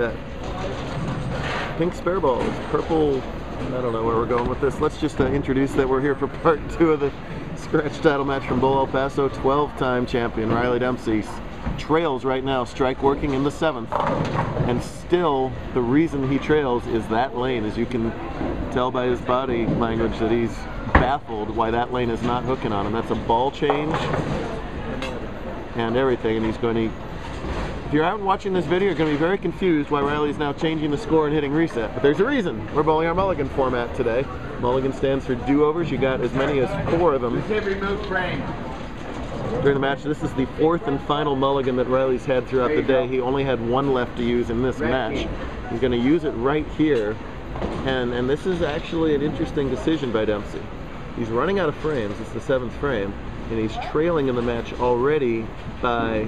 that. Pink spare balls, purple. I don't know where we're going with this. Let's just introduce that we're here for part 2 of the scratch title match from Bowl El Paso. 12-time champion Riley Dempsey trails right now, strike working in the 7th. And still, the reason he trails is that lane. As you can tell by his body language that he's baffled why that lane is not hooking on him. That's a ball change and everything, and he's going to... If you're out and watching this video, you're going to be very confused why Riley's now changing the score and hitting reset. But there's a reason. We're bowling our mulligan format today. Mulligan stands for do-overs. You got as many as 4 of them during the match. This is the 4th and final mulligan that Riley's had throughout the day. He only had 1 left to use in this match. He's going to use it right here. And this is actually an interesting decision by Dempsey. He's running out of frames. It's the 7th frame. And he's trailing in the match already by...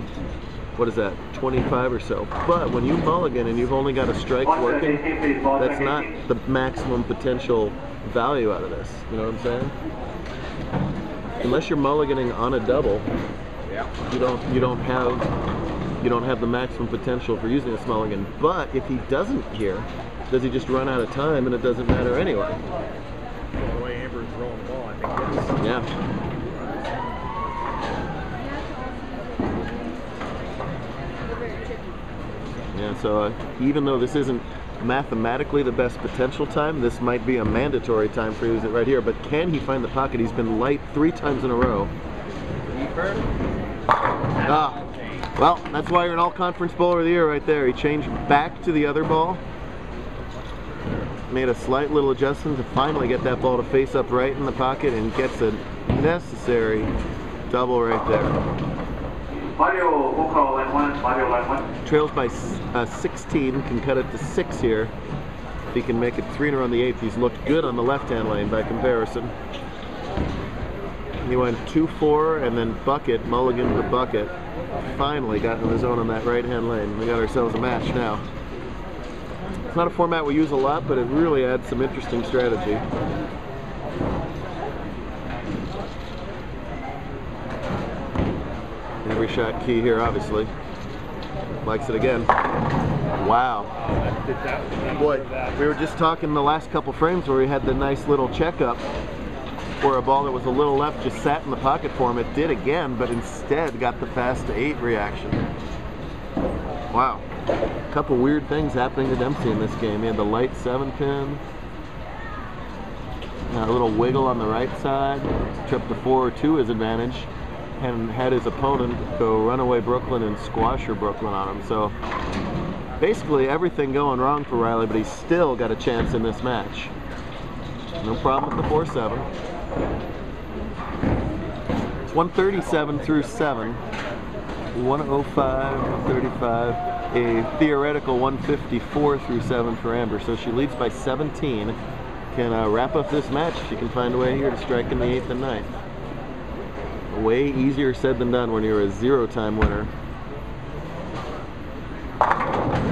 what is that, 25 or so. But when you mulligan and you've only got a strike working, that's not the maximum potential value out of this. You know what I'm saying? Unless you're mulliganing on a double, you don't have the maximum potential for using this mulligan. But if he doesn't here, does he just run out of time and it doesn't matter anyway? Well, the way Amber's rolling the ball, I think yes. Yeah. Yeah, so even though this isn't mathematically the best potential time, this might be a mandatory time for using it right here. But can he find the pocket? He's been light 3 times in a row. Well, that's why you're an all-conference bowler of the year right there. He changed back to the other ball, made a slight little adjustment to finally get that ball to face up right in the pocket, and gets a necessary double right there. Trails by 16, can cut it to 6 here. If he can make it 3 in a row on the 8th, he's looked good on the left-hand lane by comparison. He went 2-4 and then bucket, mulligan to bucket. Finally got in the zone on that right-hand lane. We got ourselves a match now. It's not a format we use a lot, but it really adds some interesting strategy. Every shot key here, obviously. Likes it again. Wow. Boy, we were just talking the last couple frames where we had the nice little checkup where a ball that was a little left just sat in the pocket for him. It did again, but instead got the fast 8 reaction. Wow. A couple weird things happening to Dempsey in this game. He had the light 7-pin. A little wiggle on the right side. Tripped the 4 to his advantage. And had his opponent go runaway Brooklyn and squasher Brooklyn on him. So basically everything going wrong for Riley, but he's still got a chance in this match. No problem with the 4-7. It's 137 through 7. 105, 135. A theoretical 154 through 7 for Amber. So she leads by 17. Can wrap up this match. She can find a way here to strike in the 8th and 9th. Way easier said than done when you're a 0-time winner.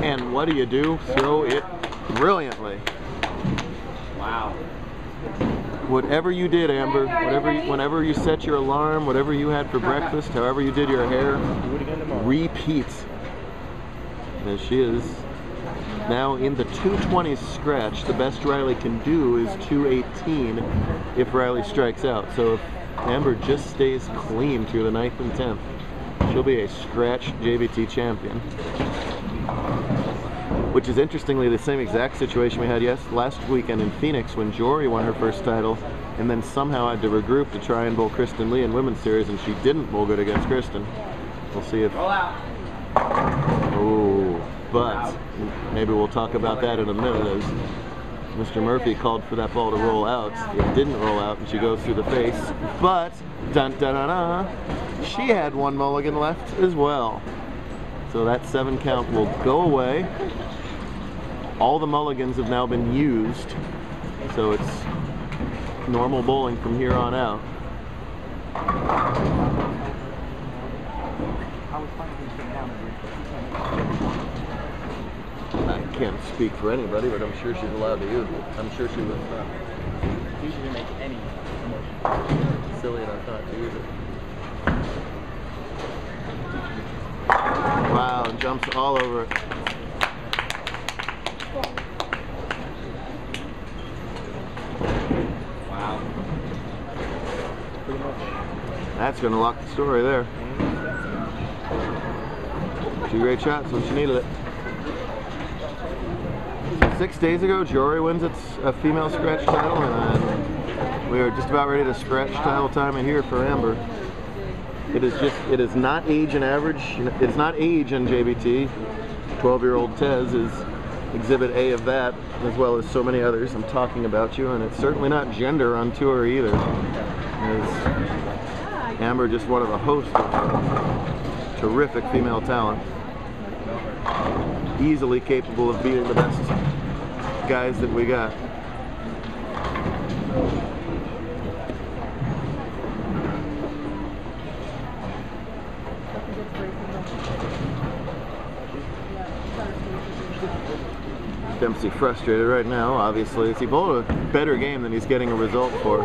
And what do? Throw it brilliantly. Wow. Whatever you did, Amber, whenever you set your alarm, whatever you had for breakfast, however you did your hair, repeat. And she is now in the 220s scratch. The best Riley can do is 218 if Riley strikes out. So if Amber just stays clean through the 9th and 10th, she'll be a scratch JBT champion. Which is interestingly the same exact situation we had last weekend in Phoenix when Jory won her first title and then somehow had to regroup to try and bowl Kristen Lee in Women's Series, and she didn't bowl good against Kristen. We'll see if... Oh, but maybe we'll talk about that in a minute as Mr. Murphy called for that ball to roll out. It didn't roll out and she goes through the face, but dun dun dun dun, she had 1 mulligan left as well. So that 7 count will go away. All the mulligans have now been used, so it's normal bowling from here on out. I can't speak for anybody, but I'm sure she's allowed to use it. I'm sure she was usually make any emotion. Silly enough not to use it. Wow, and jumps all over it. going to lock the story there. 2 great shots when she needed it. 6 days ago, Jory wins its female scratch title, and we are just about ready to scratch title time in here for Amber. It is not age and average. It's not age in JBT. 12-year-old Tez is exhibit A of that, as well as so many others. I'm talking about you, and it's certainly not gender on tour either. As Amber, just one of a host of terrific female talent, easily capable of beating the best guys that we got. Dempsey frustrated right now, obviously, as he bowled a better game than he's getting a result for.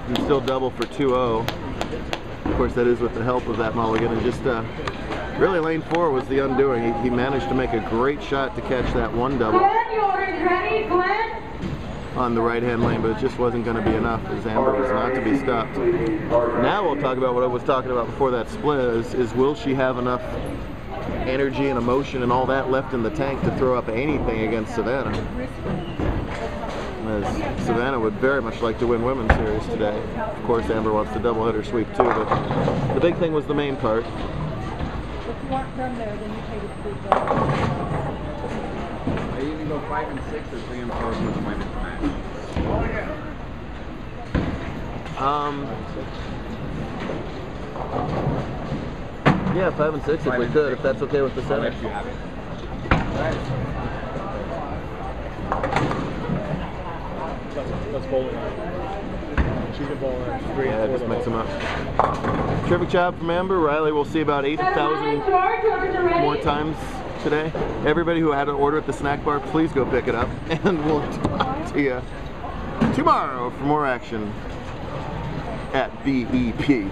He's still double for 2-0. Of course, that is with the help of that mulligan, and just really lane 4 was the undoing. He managed to make a great shot to catch that one double on the right-hand lane, but it just wasn't going to be enough, as Amber was not to be stopped. Now we'll talk about what I was talking about before that split, is will she have enough energy and emotion and all that left in the tank to throw up anything against Savannah? As Savannah would very much like to win Women's Series today. Of course, Amber wants to doubleheader sweep too, but the big thing was the main part. If you aren't from there, then you take a big ball. I usually go 5 and 6 or 3 and 4 with my match. Oh yeah. Yeah, 5 and 6 if we could, if that's okay with the center. I'll let you have it. Let's bowl it. She can bowl it. Great. Yeah, just mix them up. Terrific job from Amber. Riley will see about 8,000 more times today. Everybody who had an order at the snack bar, please go pick it up, and we'll talk to you tomorrow for more action at the EP.